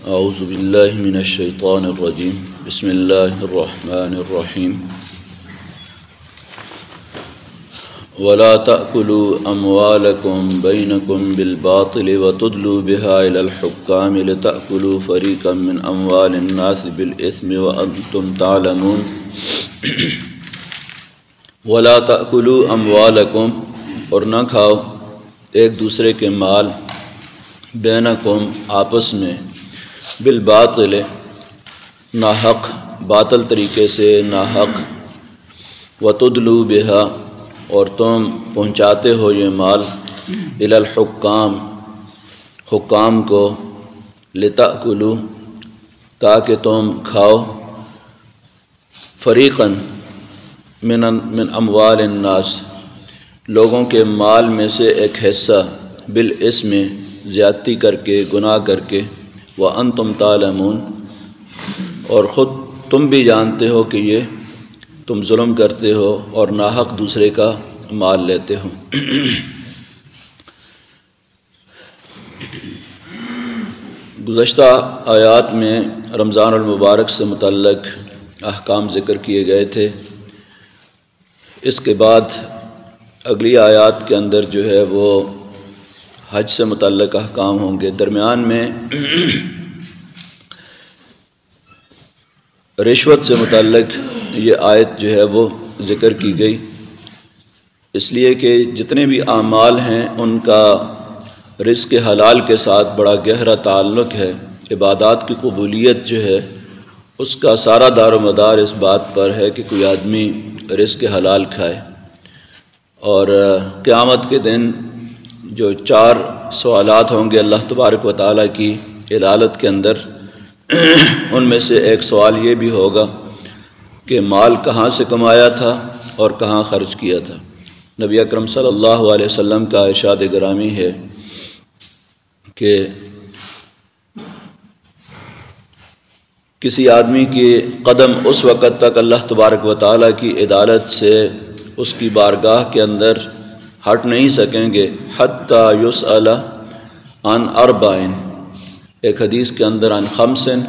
اعوذ باللہ من الشیطان الرجیم بسم اللہ الرحمن الرحیم ولا تأکلوا اموالکم بینکم بالباطل وتدلوا بها الى الحکام لتأکلوا فریقا من اموال الناس بالإثم وانتم تعلمون ولا تأکلوا اموالکم اور نہ کھاؤ ایک دوسرے کے مال بینکم آپس میں بالباطل ناحق باطل طریقے سے ناحق وتدلوا بها اور تم پہنچاتے ہو یہ مال الی الحکام حکام کو لتأکلوا تاکہ تم کھاؤ فریقا من اموال الناس لوگوں کے مال میں سے ایک حصہ بالاسم زیادتی کر کے گناہ کر کے وانتم تعلمون اور خود تم بھی جانتے ہو کہ یہ تم ظلم کرتے ہو اور ناحق دوسرے کا مال لیتے ہو۔ گزشتہ آیات میں رمضان المبارک سے متعلق احکام ذکر کیے گئے تھے۔ اس کے بعد اگلی آیات کے اندر جو ہے وہ حج سے متعلق احکام ہوں گے۔ درمیان میں رشوت سے متعلق یہ آیت جو ہے وہ ذکر کی گئی، اس لیے کہ جتنے بھی اعمال ہیں ان کا رزق حلال کے ساتھ بڑا گہرا تعلق ہے۔ عبادات کی قبولیت جو ہے اس کا سارا دار و مدار اس بات پر ہے کہ کوئی آدمی رزق حلال کھائے، اور قیامت کے دن جو 4 سوالات ہوں گے اللہ تبارک و تعالیٰ کی عدالت کے اندر، ان میں سے ایک سوال یہ بھی ہوگا کہ مال کہاں سے کمایا تھا اور کہاں خرچ کیا تھا۔ نبی اکرم صلی اللہ علیہ وسلم کا ارشاد گرامی ہے کہ کسی آدمی کی قدم اس وقت تک اللہ تبارک و تعالیٰ کی عدالت سے اس کی بارگاہ کے اندر ہٹ نہیں سکیں گے حتیٰ یسأل عن اربعین، ایک حدیث کے اندر عن خمسن،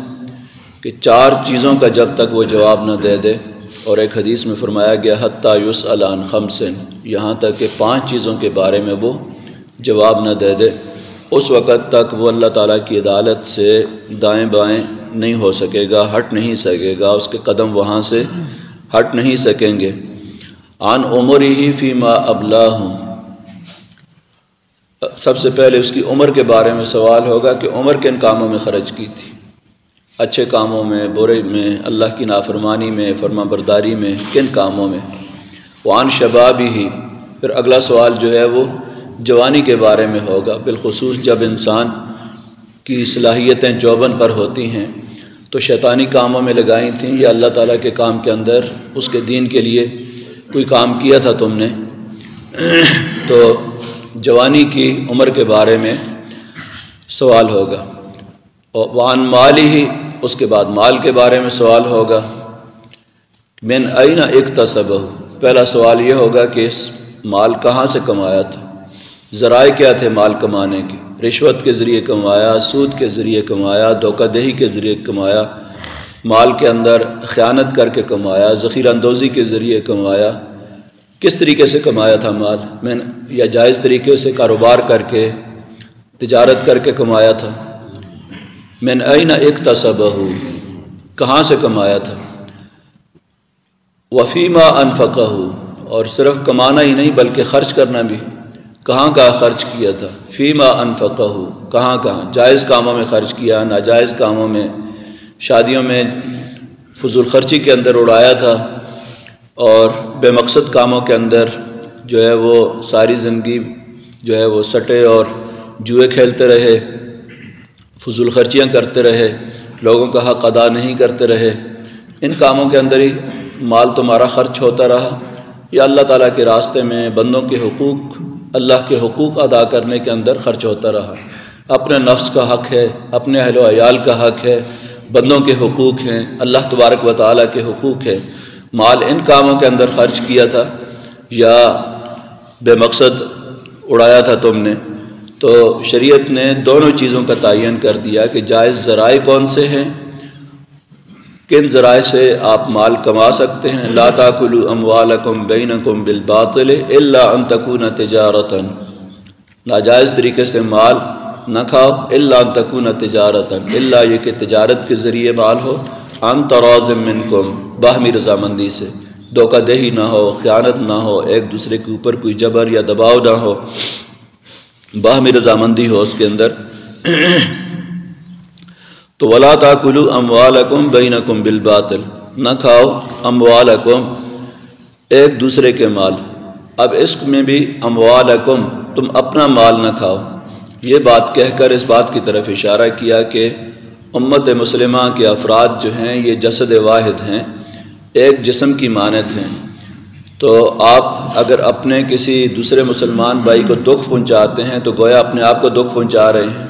کہ 4 چیزوں کا جب تک وہ جواب نہ دے دے، اور ایک حدیث میں فرمایا گیا حتیٰ یسأل عن خمسن، یہاں تک کہ 5 چیزوں کے بارے میں وہ جواب نہ دے دے، اس وقت تک وہ اللہ تعالیٰ کی عدالت سے دائیں بائیں نہیں ہو سکے گا، ہٹ نہیں سکے گا، اس کے قدم وہاں سے ہٹ نہیں سکیں گے۔ عن عمرہ فیما ابلاہ، سب سے پہلے اس کی عمر کے بارے میں سوال ہوگا کہ عمر کن کاموں میں خرچ کی تھی، اچھے کاموں میں، برے میں، اللہ کی نافرمانی میں، فرما برداری میں، کن کاموں میں۔ وعن شبابہ، پھر اگلا سوال جو ہے وہ جوانی کے بارے میں ہوگا، بالخصوص جب انسان کی صلاحیتیں جوبن پر ہوتی ہیں تو شیطانی کاموں میں لگائی تھیں یا اللہ تعالیٰ کے کام کے اندر اس کے دین کے لیے کوئی کام کیا تھا تم نے، تو جوانی کی عمر کے بارے میں سوال ہوگا۔ وعن مالہ، اس کے بعد مال کے بارے میں سوال ہوگا۔ من این اکتسبہ، پہلا سوال یہ ہوگا کہ اس مال کہاں سے کمایا تھا، ذرائع کیا تھے مال کمانے کے، رشوت کے ذریعے کمایا، سود کے ذریعے کمایا، دھوکہ دہی کے ذریعے کمایا، مال کے اندر خیانت کر کے کمایا، ذخیرہ اندوزی کے ذریعے کمایا، کس طریقے سے کمایا تھا مال، یا جائز طریقے سے کاروبار کر کے تجارت کر کے کمایا تھا۔ من این اکتسبہ، کہاں سے کمایا تھا۔ وفیما انفقہ، اور صرف کمانا ہی نہیں بلکہ خرچ کرنا بھی، کہاں کہاں خرچ کیا تھا۔ فیما انفقہ، کہاں کہاں، جائز کاموں میں خرچ کیا، ناجائز کاموں میں، شادیوں میں فضول خرچی کے اندر اڑایا تھا، اور بے مقصد کاموں کے اندر جو ہے وہ ساری زندگی جو ہے وہ سٹے اور جوئے کھیلتے رہے، فضول خرچیاں کرتے رہے، لوگوں کا حق ادا نہیں کرتے رہے، ان کاموں کے اندر ہی مال تمہارا خرچ ہوتا رہا، یا اللہ تعالیٰ کے راستے میں بندوں کے حقوق، اللہ کے حقوق ادا کرنے کے اندر خرچ ہوتا رہا۔ اپنے نفس کا حق ہے، اپنے اہل و عیال کا حق ہے، بندوں کے حقوق ہیں، اللہ تبارک و تعالیٰ کے حقوق ہے، مال ان کاموں کے اندر خرچ کیا تھا یا بے مقصد اڑایا تھا تم نے، تو شریعت نے دونوں چیزوں کا تعین کر دیا کہ جائز ذرائع کون سے ہیں، کن ذرائع سے آپ مال کما سکتے ہیں۔ لا تاکلوا اموالکم بینکم بالباطل الا ان تکون تجارتا، ناجائز طریقے سے مال نہ کھاؤ الا ان تکون تجارتا، الا یہ کہ تجارت کے ذریعے مال ہو، عن تراض منکم، باہمی رضامندی سے، دھوکہ دہی نہ ہو، خیانت نہ ہو، ایک دوسرے کے اوپر کوئی جبر یا دباؤ نہ ہو، باہمی رضامندی ہو اس کے اندر۔ تو ولا تاکلوا اموالکم بینکم بالباطل، نہ کھاؤ اموالکم ایک دوسرے کے مال۔ اب اس میں بھی اموالکم، تم اپنا مال نہ کھاؤ، یہ بات کہہ کر اس بات کی طرف اشارہ کیا کہ امت مسلمہ کے افراد جو ہیں یہ جسد واحد ہیں، ایک جسم کی مانند ہیں۔ تو آپ اگر اپنے کسی دوسرے مسلمان بھائی کو دکھ پہنچاتے ہیں تو گویا اپنے آپ کو دکھ پہنچا رہے ہیں،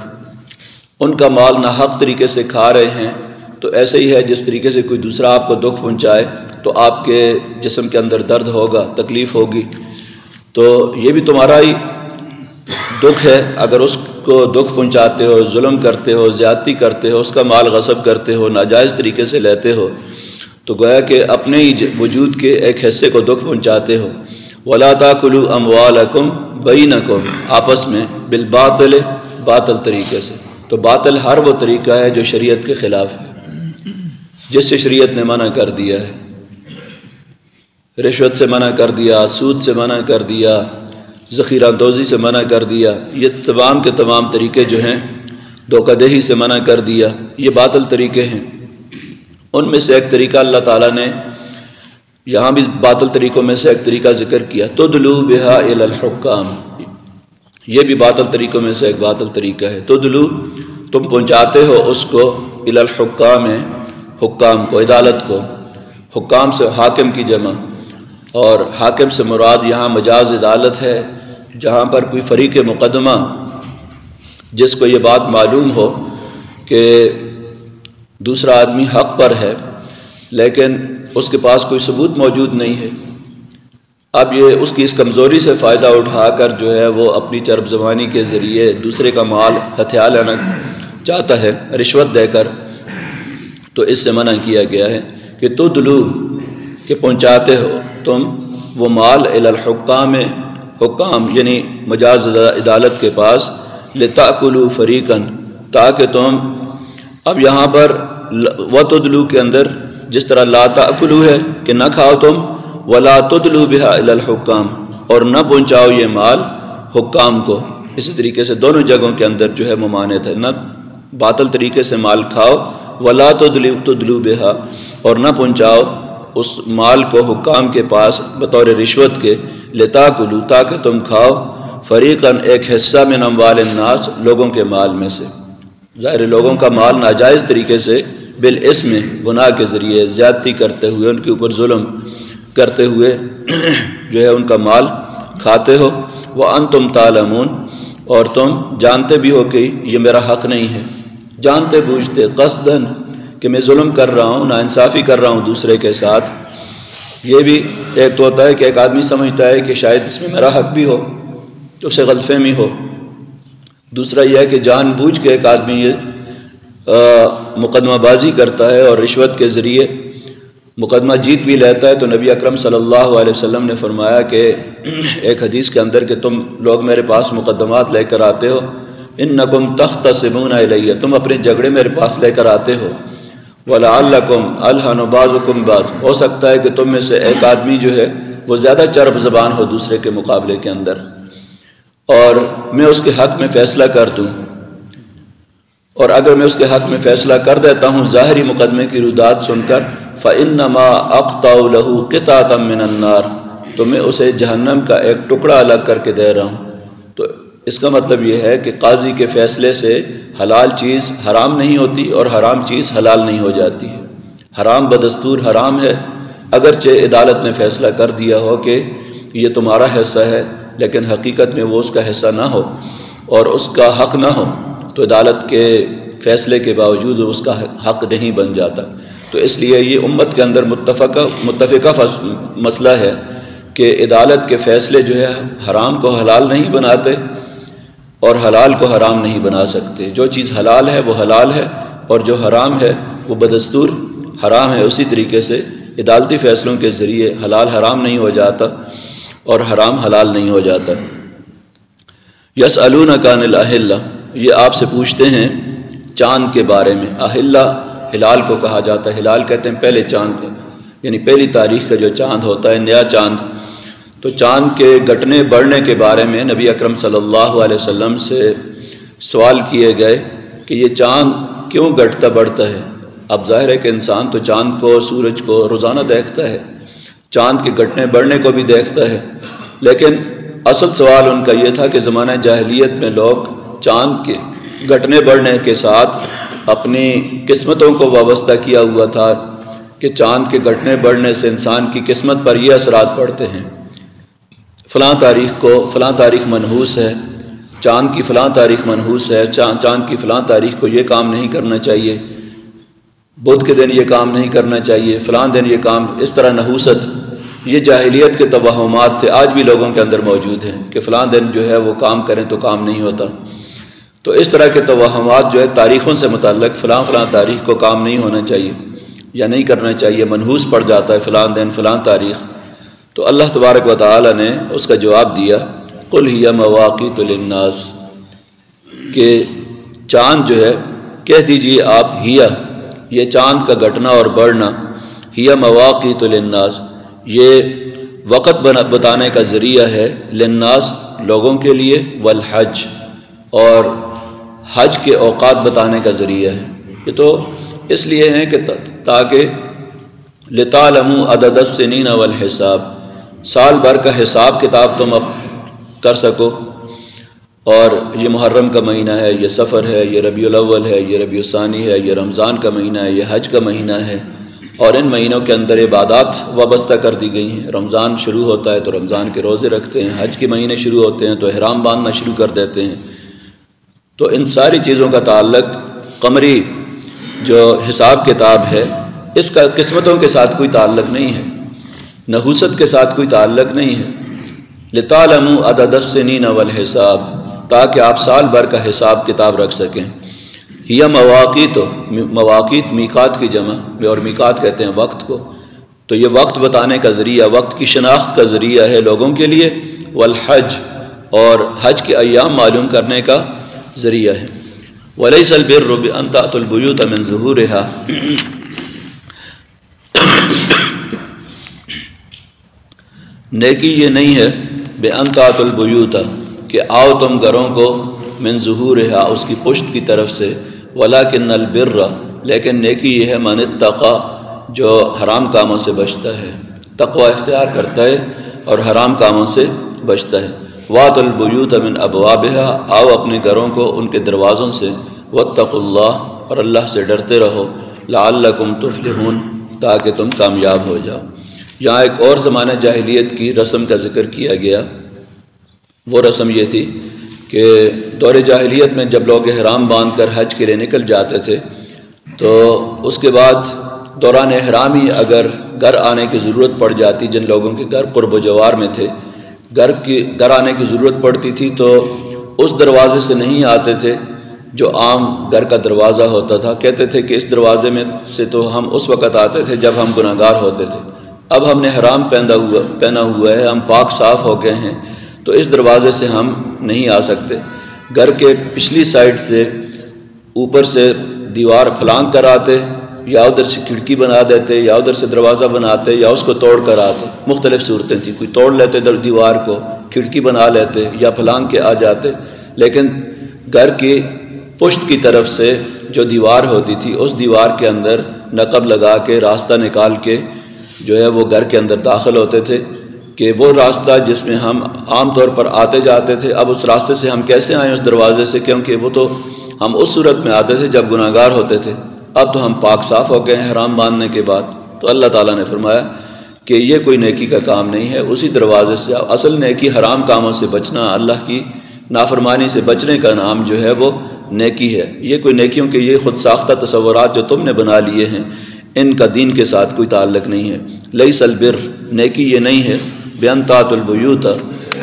ان کا مال ناحق طریقے سے کھا رہے ہیں۔ تو ایسے ہی ہے جس طریقے سے کوئی دوسرا آپ کو دکھ پہنچائے تو آپ کے جسم کے اندر درد ہوگا، تکلیف ہوگی، تو یہ بھی تمہارا ہی دکھ ہے۔ اگر اس کو دکھ پہنچاتے ہو، ظلم کرتے ہو، زیادتی کرتے ہو، اس کا مال غصب کرتے ہو، ناجائز طریقے سے لیتے ہو، تو گویا کہ اپنے ہی وجود کے ایک حصے کو دکھ پہنچاتے ہو۔ وَلَا تَأْكُلُوا أَمْوَالَكُمْ بَيْنَكُمْ، آپس میں بالباطل، باطل طریقے سے۔ تو باطل ہر وہ طریقہ ہے جو شریعت کے خلاف ہے، جس سے شریعت نے منع کر دیا ہے۔ رشوت سے منع کر دیا، سود سے منع کر دیا، ذخیرہ دوزی سے منع کر دیا، یہ تمام کے تمام طریقے جو ہیں، دھوکہ دہی سے منع کر دیا، یہ باطل طریقے ہیں۔ ان میں سے ایک طریقہ اللہ تعالیٰ نے یہاں بھی باطل طریقوں میں سے ایک طریقہ ذکر کیا، تدلو بہا الی الحکام، یہ بھی باطل طریقوں میں سے ایک باطل طریقہ ہے۔ تدلو، تم پہنچاتے ہو اس کو، الی الحکام، حکام کو، عدالت کو، حکام سے حاکم کی جمع، اور حاکم سے مراد یہاں مجاز عدالت ہے، جہاں پر کوئی فریق مقدمہ جس کو یہ بات معلوم ہو کہ دوسرا آدمی حق پر ہے لیکن اس کے پاس کوئی ثبوت موجود نہیں ہے، اب یہ اس کی اس کمزوری سے فائدہ اٹھا کر جو ہے وہ اپنی چرب زبانی کے ذریعے دوسرے کا مال ہتھیا لینا چاہتا ہے رشوت دے کر، تو اس سے منع کیا گیا ہے کہ تدلو، کہ پہنچاتے ہو تم وہ مال الی الحکام، حکام یعنی مجاز عدالت کے پاس، لتأکلوا فریقا، تاکہ تم، اب یہاں پر وتدلو کے اندر جس طرح لا تأکلوا ہے کہ نہ کھاؤ تم، ولا تدلو بہا الی الحکام، اور نہ پہنچاؤ یہ مال حکام کو، اسی طریقے سے دونوں جگہوں کے اندر جو ہے ممانعت ہے، نہ باطل طریقے سے مال کھاؤ، ولا تدلو بہا، اور نہ پہنچاؤ اس مال کو حکام کے پاس بطور رشوت کے، لتاکلوا، تاکہ تم کھاؤ، فریقاً ایک حصہ من اموال الناس، لوگوں کے مال میں سے، ظاہر لوگوں کا مال ناجائز طریقے سے بالاسم، گناہ کے ذریعے زیادتی کرتے ہوئے، ان کے اوپر ظلم کرتے ہوئے جو ہے ان کا مال کھاتے ہو، وَأَنْتُمْ تَعْلَمُونَ، اور تم جانتے بھی ہو کہ یہ میرا حق نہیں ہے، جانتے بوجھتے، قصداً، کہ میں ظلم کر رہا ہوں، ناانصافی کر رہا ہوں دوسرے کے ساتھ۔ یہ بھی ایک تو ہوتا ہے کہ ایک آدمی سمجھتا ہے کہ شاید اس میں میرا حق بھی ہو، تو اسے غلط فہمی ہو۔ دوسرا یہ ہے کہ جان بوجھ کے ایک آدمی یہ مقدمہ بازی کرتا ہے اور رشوت کے ذریعے مقدمہ جیت بھی لیتا ہے۔ تو نبی اکرم صلی اللہ علیہ وسلم نے فرمایا کہ ایک حدیث کے اندر کہ تم لوگ میرے پاس مقدمات لے کر آتے ہو، انکم تختصمون الی، تم اپنے جھگڑے میرے پاس لے کر آتے ہو، وَلَعَلَّكُمْ أَلْحَنُ بَعْضُكُمْ بَعْضٍ، ہو سکتا ہے کہ تم میں سے ایک آدمی جو ہے وہ زیادہ چرب زبان ہو دوسرے کے مقابلے کے اندر، اور میں اس کے حق میں فیصلہ کر دوں، اور اگر میں اس کے حق میں فیصلہ کر دیتا ہوں ظاہری مقدمے کی رودات سن کر، فَإِنَّمَا أَقْطَعُ لَهُ قِطْعَةً مِّنَ النَّارِ، تو میں اسے جہنم کا ایک ٹکڑا الگ کر کے دے رہا ہوں۔ تو اس کا مطلب یہ ہے کہ قاضی کے فیصلے سے حلال چیز حرام نہیں ہوتی اور حرام چیز حلال نہیں ہو جاتی ہے۔ حرام بدستور حرام ہے، اگرچہ عدالت نے فیصلہ کر دیا ہو کہ یہ تمہارا حصہ ہے، لیکن حقیقت میں وہ اس کا حصہ نہ ہو اور اس کا حق نہ ہو، تو عدالت کے فیصلے کے باوجود اس کا حق نہیں بن جاتا۔ تو اس لیے یہ امت کے اندر متفقہ مسئلہ ہے کہ عدالت کے فیصلے جو ہے حرام کو حلال نہیں بناتے، اور حلال کو حرام نہیں بنا سکتے۔ جو چیز حلال ہے وہ حلال ہے، اور جو حرام ہے وہ بدستور حرام ہے۔ اسی طریقے سے عدالتی فیصلوں کے ذریعے حلال حرام نہیں ہو جاتا اور حرام حلال نہیں ہو جاتا۔ یسألونک عن الأحلہ، یہ آپ سے پوچھتے ہیں چاند کے بارے میں۔ احلہ ہلال کو کہا جاتا ہے، ہلال کہتے ہیں پہلے چاند، یعنی پہلی تاریخ کا جو چاند ہوتا ہے، نیا چاند۔ تو چاند کے گھٹنے بڑھنے کے بارے میں نبی اکرم صلی اللہ علیہ وسلم سے سوال کیے گئے کہ یہ چاند کیوں گھٹتا بڑھتا ہے؟ اب ظاہر ہے کہ انسان تو چاند کو، سورج کو روزانہ دیکھتا ہے، چاند کے گھٹنے بڑھنے کو بھی دیکھتا ہے، لیکن اصل سوال ان کا یہ تھا کہ زمانہ جاہلیت میں لوگ چاند کے گھٹنے بڑھنے کے ساتھ اپنی قسمتوں کو وابستہ کیا ہوا تھا کہ چاند کے گھٹنے بڑھنے سے انسان کی قسمت پر یہ اثرات پڑتے ہیں، فلاں تاریخ کو فلاں تاریخ منحوس ہے، چاند کی فلاں تاریخ منحوس ہے، چاند کی فلاں تاریخ کو یہ کام نہیں کرنا چاہیے، بدھ کے دن یہ کام نہیں کرنا چاہیے، فلاں دن یہ کام، اس طرح نحوست، یہ جاہلیت کے توہمات تھے، آج بھی لوگوں کے اندر موجود ہیں کہ فلاں دن جو ہے وہ کام کریں تو کام نہیں ہوتا۔ تو اس طرح کے توہمات جو ہے تاریخوں سے متعلق، فلاں فلاں تاریخ کو کام نہیں ہونا چاہیے یا نہیں کرنا چاہیے، منحوس پڑ جاتا ہے فلاں دن فلاں تاریخ۔ تو اللہ تبارک و تعالی نے اس کا جواب دیا، قل ہی مواقیت للناس، کہ چاند جو ہے کہہ دیجئے آپ، یہ چاند کا گھٹنا اور بڑھنا، ہی مواقیت للناس، یہ وقت بتانے کا ذریعہ ہے، للناس لوگوں کے لیے، والحج اور حج کے اوقات بتانے کا ذریعہ ہے۔ یہ تو اس لیے ہیں کہ تاکہ لتعلموا عدد السنین والحساب، سال بھر کا حساب کتاب تم اب کر سکو، اور یہ محرم کا مہینہ ہے، یہ صفر ہے، یہ ربیع الاول ہے، یہ ربیع الثانی ہے، یہ رمضان کا مہینہ ہے، یہ حج کا مہینہ ہے، اور ان مہینوں کے اندر عبادات وابستہ کر دی گئی ہیں۔ رمضان شروع ہوتا ہے تو رمضان کے روزے رکھتے ہیں، حج کے مہینے شروع ہوتے ہیں تو احرام باندھنا شروع کر دیتے ہیں۔ تو ان ساری چیزوں کا تعلق قمری جو حساب کتاب ہے، اس کا قسمتوں کے ساتھ کوئی تعلق نہیں ہے، نحوست کے ساتھ کوئی تعلق نہیں ہے۔ لتعلموا عدد السنین والحساب، تاکہ آپ سال بھر کا حساب کتاب رکھ سکیں۔ ہی مواقیت، مواقیت میقات کی جمع، اور میقات کہتے ہیں وقت کو، تو یہ وقت بتانے کا ذریعہ، وقت کی شناخت کا ذریعہ ہے لوگوں کے لیے، والحج اور حج کے ایام معلوم کرنے کا ذریعہ ہے۔ وَلَيْسَ الْبِرُّ بِأَن تَأْتُوا الْبُيُوتَ مِن ظُهُورِهَا، نیکی یہ نہیں ہے بِأَن تَأْتُوا الْبُيُوتَ، کہ آؤ تم گھروں کو، من ظُهُورِهَا اس کی پشت کی طرف سے، وَلَكِنَّ الْبِرَّ لیکن نیکی یہ ہے، مَنِ اتَّقَى جو حرام کاموں سے بچتا ہے، تقوی اختیار کرتا ہے اور حرام کاموں سے بچتا ہے۔ وَأْتُوا الْبُيُوتَ مِنْ أَبْوَابِهَا، آؤ اپنے گھروں کو ان کے دروازوں سے، وَاتَّقُوا اللَّهَ اور اللہ سے ڈرتے رہو، لَعَلَّكُمْ تُفْلِحُونَ تاکہ تم کامیاب ہو جاؤ۔ یہاں ایک اور زمانہ جاہلیت کی رسم کا ذکر کیا گیا، وہ رسم یہ تھی کہ دور جاہلیت میں جب لوگ احرام باندھ کر حج کے لیے نکل جاتے تھے تو اس کے بعد دوران احرامی اگر گھر آنے کی ضرورت پڑ جاتی، جن لوگوں کے گھر قرب و جوار میں تھے، گھر آنے کی ضرورت پڑتی تھی تو اس دروازے سے نہیں آتے تھے جو عام گھر کا دروازہ ہوتا تھا، کہتے تھے کہ اس دروازے میں سے تو ہم اس وقت آتے تھے جب ہم گناہگار ہوتے تھے، اب ہم نے حرام پہنا ہوا ہے، ہم پاک صاف ہو گئے ہیں، تو اس دروازے سے ہم نہیں آ سکتے۔ گھر کے پچھلی سائڈ سے اوپر سے دیوار پھلانگ کر آتے، یا ادھر سے کھڑکی بنا دیتے، یا ادھر سے دروازہ بناتے، یا اس کو توڑ کر آتے، مختلف صورتیں تھیں، کوئی توڑ لیتے دیوار کو، کھڑکی بنا لیتے، یا پھلانگ کے آ جاتے، لیکن گھر کی پشت کی طرف سے جو دیوار ہوتی تھی اس دیوار کے اندر نقب لگا کے راستہ نکال کے جو ہے وہ گھر کے اندر داخل ہوتے تھے، کہ وہ راستہ جس میں ہم عام طور پر آتے جاتے تھے، اب اس راستے سے ہم کیسے آئیں اس دروازے سے، کیونکہ وہ تو ہم اس صورت میں آتے تھے جب گناہگار ہوتے تھے، اب تو ہم پاک صاف ہو گئے ہیں حرام باندھنے کے بعد۔ تو اللہ تعالیٰ نے فرمایا کہ یہ کوئی نیکی کا کام نہیں ہے، اسی دروازے سے اصل نیکی حرام کاموں سے بچنا، اللہ کی نافرمانی سے بچنے کا نام جو ہے وہ نیکی ہے۔ یہ کوئی نیکیوں کے یہ خود ساختہ تصورات جو تم نے بنا لیے ہیں، ان کا دین کے ساتھ کوئی تعلق نہیں ہے۔ لیس البر نیکی یہ نہیں ہے، بِأَن تَأْتُوا الْبُيُوتَ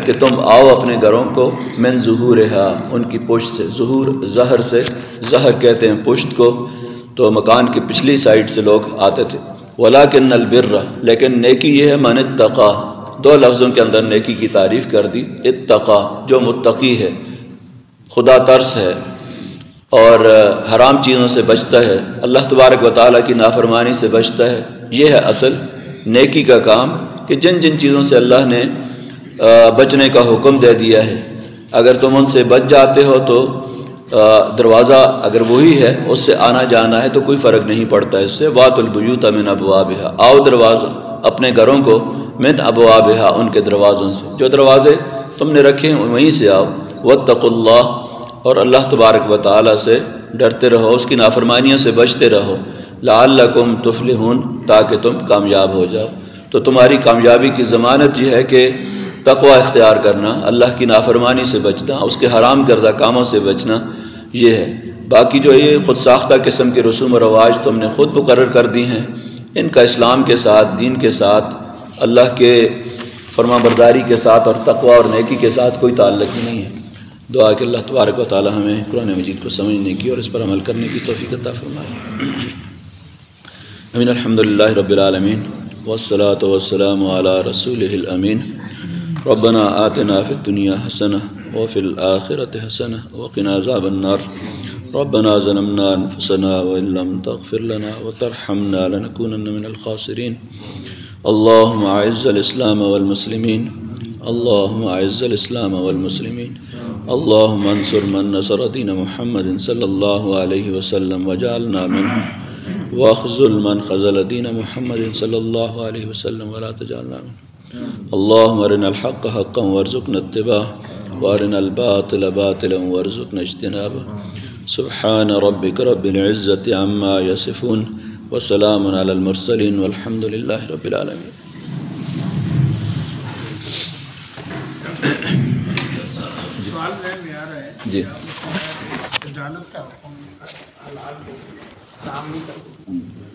کہ تم آؤ اپنے گھروں کو من ظہورہا، ان کی پشت سے، ظہور ظہر سے، ظہر کہتے ہیں پشت کو، تو مکان کی پچھلی سائڈ سے لوگ آتے تھے۔ ولیکن البر، لیکن نیکی یہ ہے من اتقا، دو لفظوں کے اندر نیکی کی تعریف کر دی، اتقا جو متقی ہے، خدا ترس ہے اور حرام چیزوں سے بچتا ہے، اللہ تبارک و تعالیٰ کی نافرمانی سے بچتا ہے، یہ ہے اصل نیکی کا کام، کہ جن جن چیزوں سے اللہ نے بچنے کا حکم دے دیا ہے اگر تم ان سے بچ جاتے ہو تو دروازہ اگر وہی ہے اس سے آنا جانا ہے تو کوئی فرق نہیں پڑتا اس سے۔ وَأْتُوا الْبُيُوتَ مِنْ أَبْوَابِهَا، آؤ دروازہ اپنے گھروں کو من ابوابها ان کے دروازوں سے، جو دروازے تم نے رکھے ہیں وہیں سے آؤ۔ وَاتَّقُوا اللَّهَ، اور اللہ تبارک و تعالیٰ سے ڈرتے رہو، اس کی نافرمانیوں سے بچتے رہو، لعلکم تفلحون، تاکہ تم کامیاب ہو جاؤ۔ تو تمہاری کامیابی کی ضمانت یہ ہے کہ تقوی اختیار کرنا، اللہ کی نافرمانی سے بچنا، اس کے حرام کردہ کاموں سے بچنا، یہ ہے۔ باقی جو یہ خود ساختہ قسم کے رسوم و رواج تم نے خود مقرر کر دی ہیں، ان کا اسلام کے ساتھ، دین کے ساتھ، اللہ کے فرما برداری کے ساتھ اور تقوی اور نیکی کے ساتھ کوئی تعلق نہیں ہے۔ دعا کہ اللہ تبارک و تعالی ہمیں قرآن مجید کو سمجھنے کی اور اس پر عمل کرنے کی توفیق عطا فرمائے۔ امین۔ الحمدللہ رب العالمین والصلاة والسلام علی رسولہ الامین۔ ربنا آتنا فی الدنیا حسنہ وفی الآخرۃ حسنہ وقنا عذاب النار۔ ربنا ظلمنا انفسنا وان لم تغفر لنا وترحمنا لنکونن من الخاسرین۔ اللہم اعز الاسلام والمسلمین، اللہم اعز الاسلام والمسلمین، اللہم انصر من نصر دین محمد صلی اللہ علیہ وسلم وجعلنا منہ، واخذل من خذل دین محمد صلی اللہ علیہ وسلم ولا تجعلنا منہ۔ اللہم ارنا الحق حقا وارزقنا اتباعہ وارنا الباطل باطلا وارزقنا اجتنابہ۔ سبحان ربک رب العزت عما یصفون وسلام علی المرسلین والحمد للہ رب العالمین۔ سوال میں آ رہا ہے جی عدالت کا حکم حلال کو حرام نہیں کرتا۔